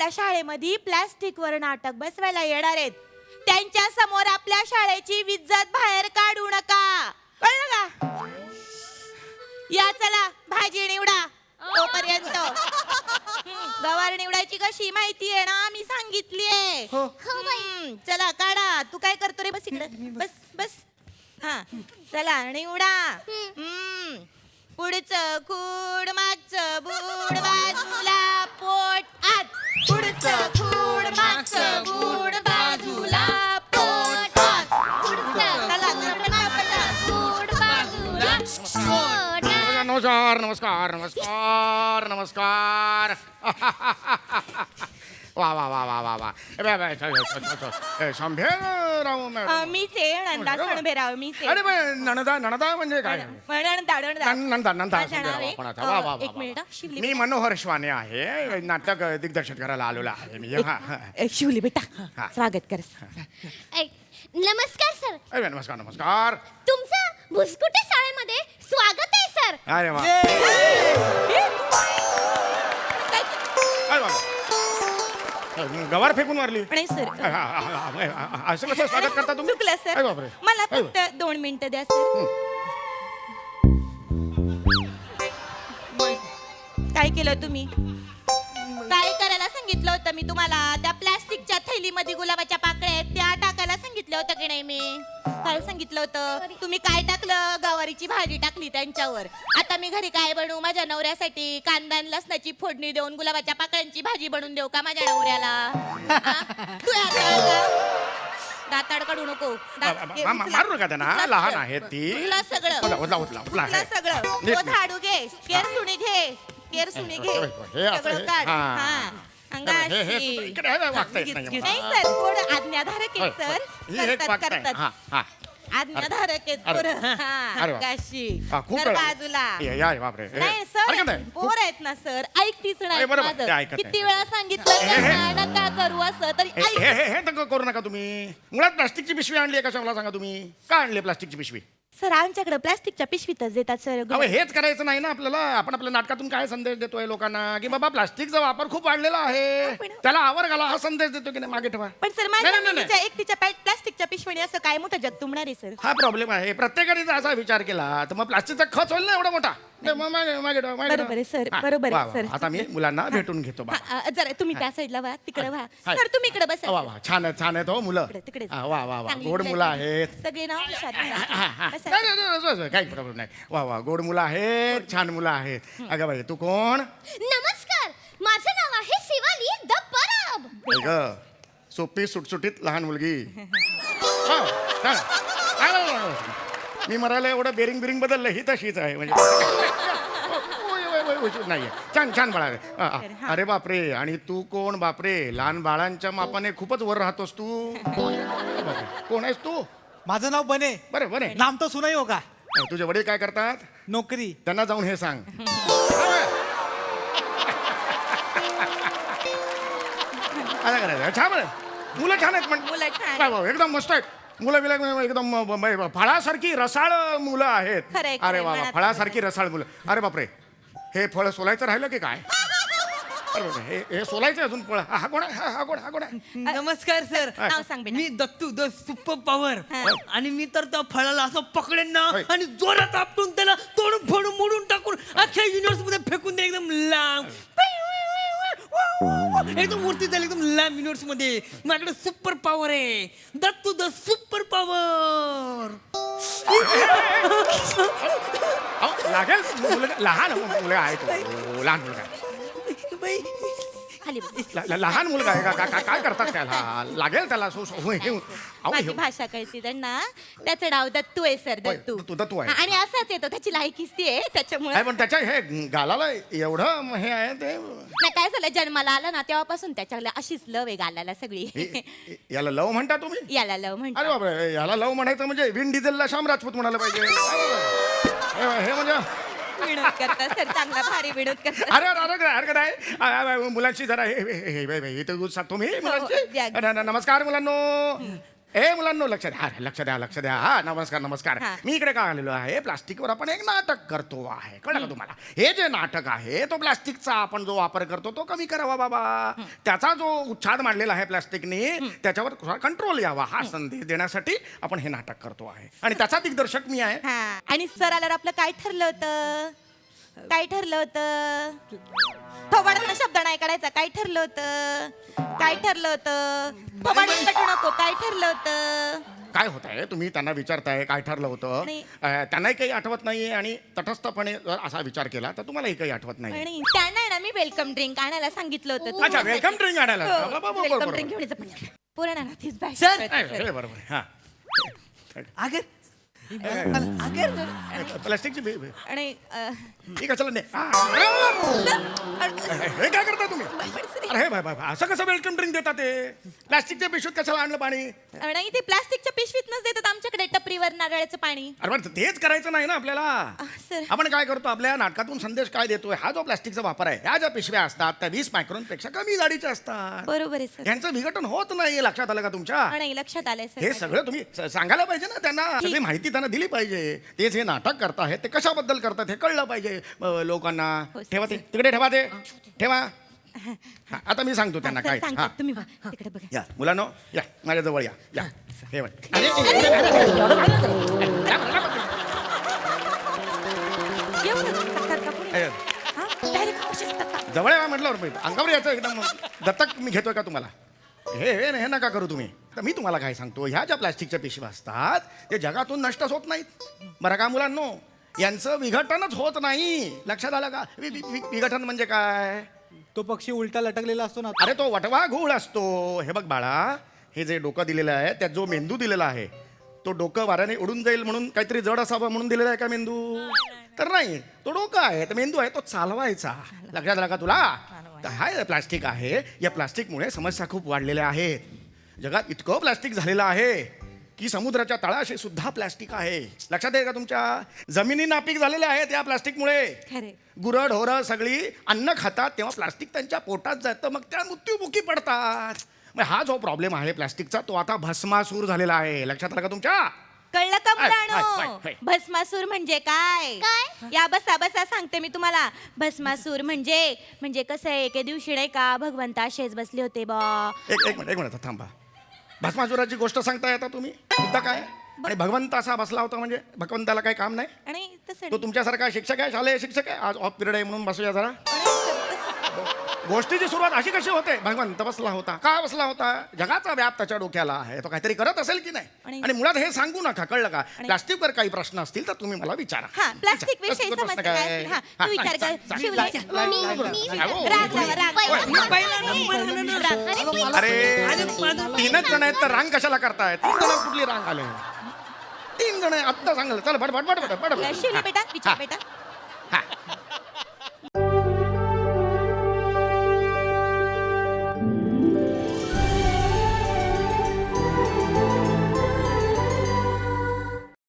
आपल्या शाळेमध्ये प्लास्टिकवर नाटक बसवायला येणार आहेत. त्यांच्या समोर आपल्या शाळेची इज्जत बाहेर काढू नका, कळलं का? या चला भाजी निवडा तोपर्यंत. गवार निवडायची कशी माहिती आहे ना, मी सांगितलीये. चला काढा. तू काय करतो रे? बस इकडे बस बस. हा चला निवडा. पुढचं खूड मागचं बूड बाजूला पोट आत. पुढचं खूड मागचं बूड बाजूला पोट आत. चला पटापटा खूड बाजूला पोट आत. नमस्कार नमस्कार नमस्कार नमस्कार. वा वा वा वा वा वा. संभेराव मॅडम. मीच आहे नंदा सणभेराव. मीच आहे. अरे नणदा नणदा म्हणजे काय? नंदा नंदा नंदा नंदा माझं नाव आहे. कोणाचा? वा वा एक मिनिट शिवली. मी मनोहर श्वाने आहे. नाटक दिग्दर्शित करायला आलेलो आहे मी. शिवली बेटा हा. स्वागत कर. नमस्कार सर. अरे नमस्कार नमस्कार. तुमचं भुसकुटे शाळेमध्ये स्वागत आहे सर. अरे वा. अरे वा. गवार फेकून मारली. नाही सर, असं कसं स्वागत करता तुम्ही? चुकलं अरे सर. बापरे. मला फक्त 2 मिनिटं द्या सर. काय केलं तुम्ही? काय करायला सांगितलं होतं मी तुम्हाला? त्या प्लास्टिकच्या थैलीमध्ये गुलाबाच्या पाकळ्या आहेत त्या टाकायला सांगितलं होतं की नाही मी? काय सांगितलं होतं? तुम्ही काय टाकलं? गवारीची भाजी टाकली त्यांच्यावर. आता मी घरी काय बनवू माझ्या नवऱ्यासाठी? कांदा आणि लसणाची फोडणी देऊन गुलाबाच्या पाकळ्यांची भाजी बनवून देऊ का माझ्या नवऱ्याला? तू दाताड काढू नको. मारू नका त्यांना, लहान आहेत ती. तुला सगळं तुला सगळं. तो झाडू घे, केरसुणी घे, केरसुणी घे, सगळं काढ. हा अंगाशी. नाही सर, थोडं आज्ञाधारक आहे सर. करतात. आज्ञाधारक आहेत पोरं. अंगाशी. कर बाजूला. नाही सर, पोर आहेत ना सर, ऐकतीच नाही माझं. किती वेळा सांगितलं नका करू असं तरी हे करू नका तुम्ही. मुळात प्लास्टिकची पिशवी आणली कशा मला सांगा तुम्ही? का आणली प्लास्टिकची पिशवी? सर आमच्याकडे प्लास्टिकच्या पिशवीतच देतात सर. अहो हेच करायचं नाही ना आपल्याला. आपण आपल्या नाटकातून काय संदेश देतोय लोकांना की बाबा प्लास्टिकचा वापर खूप वाढलेला आहे, त्याला आवर घाला हा संदेश देतो की नाही? मागे ठेवा. पण सर माझ्या एकटीच्या प्लास्टिकच्या पिशवीने असं काय मोठं जग तुंबणार आहे सर? हा प्रॉब्लेम आहे. प्रत्येकाने जर असा विचार केला तर मग प्लास्टिकचा खच होईल ना एवढा मोठा. बरोबर आहे सर, बरोबर आहे सर. आता मी मुलांना भेटून घेतो. जरा तुम्ही त्या साईडला व्हा, तिकडे व्हा सर. तुम्ही इकडे बसा. वा वा छान आहे, छान आहेत हो मुलं. तिकडे वा वा वा गोड मुलं आहेत सगळे ना. काही प्रॉब्लेम नाही. वा वा गोड मुलं आहेत, छान मुलं आहेत. अगं बाई तू कोण? नमस्कार, माझं नाव आहे शिवाली द परब. ग सोपी सुटसुटीत लहान मुलगी. मी मरायला एवढं बेरिंग बिरिंग बदललं ही तशीच आहे म्हणजे. नाहीये. छान छान बाळा. अरे बापरे. आणि तू कोण बापरे? लहान बाळांच्या मापाने खूपच वर राहतोस तू. कोण आहेस तू? माझं नाव बने. बरं बने. नाम तो सुनाई होगा. तुझे वडील काय करतात? नोकरी. त्यांना जाऊन हे सांग. छान मुलं छान आहेत मुलं छान. एकदम मस्त आहेत मुलं. बिलं एकदम फळासारखी रसाळ मुलं आहेत. खरंय, अरे वा मनात फळासारखी रसाळ मुलं. अरे बापरे. हे फळ सोलायचं राहिलं की काय? अरे बापरे, हे सोलायचं अजून फळ. हा कोण आहे? हा कोण आहे? नमस्कार सर. नाव सांग बेटा. मी दत्तू द सुपर पॉवर. आणि मी तर त्या फळाला असं पकडेन ना होय. आणि जोरात आपटून त्याला तोडून फोडून मोडून टाकून अख्ख्या युनिव्हर्स मध्ये फेकून दे एकदम लांब. एकदम मूर्ती झाली एकदम लांब युनिव्हर्स मध्ये. माझ्याकडे सुपर पॉवर आहे. Dattu the super power. लागेल लहान मुलं आहेत. लहान मुलगा आहे. खाली बस. लहान मुलगा आहे का? काय करतात त्याला? लागेल त्याला. माझी भाषा कळते त्यांना. त्याचं नाव दत्तू आहे सर. दत्तू. तू दत्तू आहे. आणि असाच येतो, त्याची लायकीच ती आहे त्याच्यामुळे. पण त्याच्या हे गालाला एवढं हे आहे ते. नाही काय झालं, जन्माला आला ना तेव्हापासून त्याच्याकडे अशीच लव आहे गालाला सगळी. याला लव म्हणता तुम्ही? याला लव अरे म्हणतात. बापरे. याला लव म्हणायचं म्हणजे विन डिझेलला श्याम राजपूत म्हणायला पाहिजे. हे म्हणजे विनोद करतात सर, चांगला भारी विनोद करतात. अरे काय मुलांशी जरा हे तुम्ही मुलांशी. द्या. नमस्कार मुलांनो. ए मुलांनो लक्ष द्या लक्ष द्या लक्ष द्या. हा नमस्कार नमस्कार. हा. मी इकडे काय आलेलो आहे, प्लास्टिकवर आपण एक नाटक करतो आहे. कळलं का तुम्हाला? हे जे नाटक आहे तो प्लास्टिकचा आपण जो वापर करतो तो कमी करावा बाबा. त्याचा जो उच्छाद मांडलेला आहे प्लास्टिकने त्याच्यावर थोडा कंट्रोल यावा हा संदेश देण्यासाठी आपण हे नाटक करतो आहे. आणि त्याचा दिग्दर्शक मी आहे. हा आणि सर आल्यावर आपलं काय ठरलं होतं? काय ठरलं होतं? थोबाडातला शब्द नाही काढायचा. काय ठरलं होतं? काय ठरलं होतं? थोबाडात कटू नको. काय ठरलं होतं? काय होत आहे तुम्ही त्यांना विचारताय काय ठरलं होतं? नाही. त्यांनाही काही आठवत नाहीये आणि तटस्थपणे जर असा विचार केला तर तुम्हालाही काही आठवत नाही. आणि त्यांना आहे ना मी वेलकम ड्रिंक आणायला सांगितलं होतं. अच्छा वेलकम ड्रिंक आणायला. वेलकम ड्रिंक घेऊन यायचं. पुराणा ना तीच बॅग. सर. हे बरोबर हा अगर प्लास्टिकची आणि ठीक आहे चला नाही. हे काय करता तुम्ही? अरे हे बाय असं कसं वेलकम ड्रिंक देतात ते? प्लास्टिकच्या पिशवीत कशाला आणलं पाणी? आणि ते प्लास्टिकच्या पिशवीतनच देतात आमच्याकडे टपरीवर नारळाचं पाणी. अरे पण तेच करायचं नाही ना आपल्याला. सर आपण काय करतो आपल्या नाटकातून संदेश काय देतोय? हा जो प्लास्टिकचा वापर आहे ह्या ज्या पिशव्या असतात त्या 20 मायक्रॉन पेक्षा कमी जाडीच्या असतात. बरोबर आहे सर. यांचं विघटन होत नाही. लक्षात आलं का तुमच्या? नाही लक्षात आलंय हे सर. सगळं तुम्ही सांगायला पाहिजे ना त्यांना. सगळी माहिती त्यांना दिली पाहिजे. तेच हे नाटक करतायत ते कशाबद्दल करतात हे कळलं पाहिजे लोकांना. हो, ठेवा ते तिकडे ठेवा ते ठेवा. हा, आता मी सांगतो त्यांना सर, काय. सांगते. हा तुम्ही तिकडे बघा. या मुलांनो या माझ्या जवळ या या हे बघ. येऊ नका. टाकतात का पुढे? अरे, हा? Direct अशीच टाकतात. जवळ या म्हटल्यावर अंगावर यायचं एकदम दत्तक मी घेतोय का तुम्हाला? हे नका करू तुम्ही. तर मी तुम्हाला काय सांगतो ह्या ज्या प्लास्टिकच्या पिशव्या असतात ते जगातून नष्टच होत नाहीत बरं का मुलांनो. यांचं विघटनच होत नाही. लक्षात आलं का? विघटन म्हणजे काय? तो पक्षी उलटा लटकलेला असतो ना. अरे तो वटवा घूळ असतो. हे बघ बाळा हे जे डोकं दिलेलं आहे त्यात जो मेंदू दिलेला आहे तो डोकं वाऱ्याने उडून जाईल म्हणून काहीतरी जड असावं म्हणून दिलेला आहे का मेंदू? तर नाही. तो डोकं आहे तर मेंदू आहे तो चालवायचा. लक्षात आला का तुला? तर हा प्लास्टिक आहे. या प्लास्टिकमुळे समस्या खूप वाढलेल्या आहेत. जगात इतकं प्लास्टिक झालेलं आहे की समुद्राच्या तळाशी सुद्धा प्लास्टिक आहे. लक्षात आहे का तुमच्या? जमिनी नापीक झालेल्या आहेत या प्लास्टिकमुळे. खरे. गुरं ढोरं सगळी अन्न खातात तेव्हा प्लास्टिक त्यांच्या पोटात जातं मग त्या मृत्युमुखी पडतात. मग हा जो प्रॉब्लेम आहे प्लास्टिकचा तो आता भस्मासूर झालेला आहे. लक्षात आलं का तुमच्या? कळलं का हाय, हाय, मुलांनो? हाय. भस्मासूर म्हणजे काय? काय? या बसा बसा सांगते मी तुम्हाला. भस्मासूर म्हणजे कसं आहे एके दिवशी नाही का भगवंत असेच बसले होते बा. एक मिनिट थांबा. भस्मासुराची गोष्ट सांगताय आता तुम्ही? मुद्दा काय? आणि भगवंत असा बसला होता म्हणजे भगवंताला काही काम नाही? आणि तसं तो तुमच्यासारखा शिक्षक आहे शालेय शिक्षक आहे? आज ऑफ पिरियड आहे म्हणून बसूया जरा. गोष्टीची सुरुवात अशी कशी होते? भगवंत बसला होता. का बसला होता? जगाचा व्याप त्याच्या डोक्याला आहे. तो काहीतरी करत असेल की नाही? आणि मुळात हे सांगू नका. कळलं का? प्लास्टिकवर काही प्रश्न असतील तर तुम्ही मला विचारा. हा प्लास्टिक विषयी प्लास्टिकवर प्रश्न समस्या काय असतील? हा तू विचार कर. शिवला. राग लावा, राग लावा. अरे तीनच जण आहेत तर रांग कशाला करताय? 3 जण कुठली रांग आले? 3 जण आत्ता सांगलं. चला बट शिवली बेटा विचार बेटा.